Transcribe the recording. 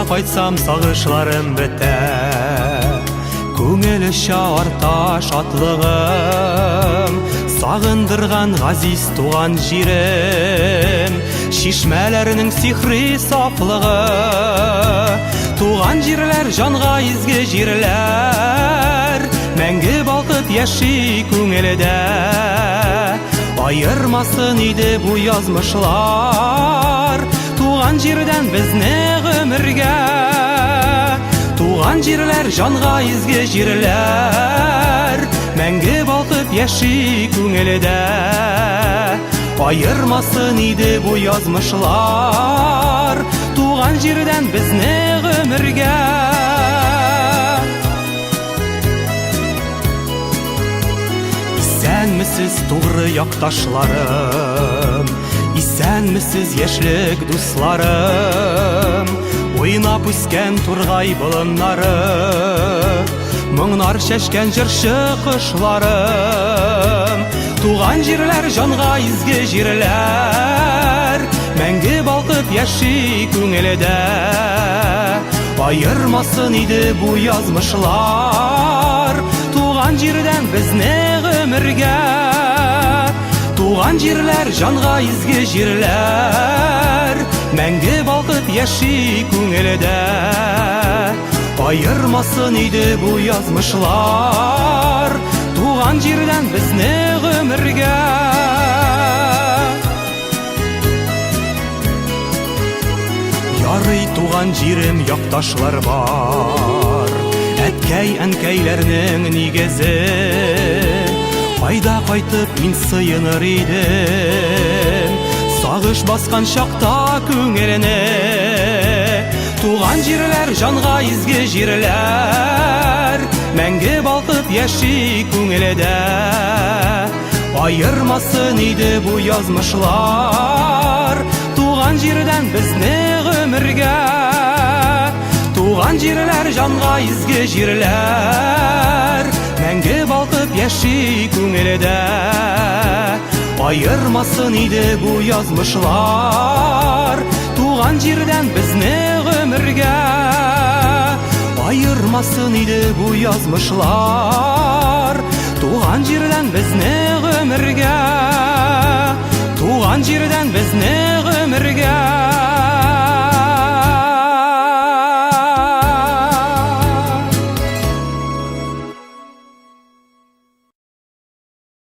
кайтсам сагышларым бетә. Күңел арта шатлыгым, сагындырган газиз туган җирем, чишмәләрнең сихри сафлыгы. Туган җирләр җанга изге җирләр, мәңге балкып яши күңелдә. Айырмасын иде бу язмышлар, туган җирдән безне гомергә. Туган җирләр җанга изге җирләр, мәңге балкып яши күңелдә. Айырмасын иде бу язмышлар, туган җирдән безне гомергә. Исәнмесез тугры якташларым, исәнмесез яшьлек дусларым, уйнап үскән тургай болыннары, моңнар чәчкән җырчы кошларым. Туган җирләр җанга изге җирләр, мәңге балкып яши күңелдә. Айырмасын иде бу язмышлар, туган җирдән безне гомергә. Туган җирләр җанга изге җирләр, мәңге балкып яши күңелдә. Айырмасын иде бу язмышлар, туган җирдән безне гомергә. Ярый туган җирем якташлар бар, әткәй-әнкәйләрнең нигезе. Кайда кайтып мин сыеныр идем, сагыш баскан чакта күңелне. Туган җирләр җанга изге җирләр, мәңге балкып яши күңелдә. Айырмасын иде бу язмышлар, туган җирдән безне гомергә. Туган җирләр җанга изге җирләр, мәңге балкып яши күңелдә. Айырмасын иде бу язмышлар, туган җирдән безне гомергә. Айырмасын иде бу язмышлар, туган җирдән безне гомергә. Туган җирдән безне гомергә.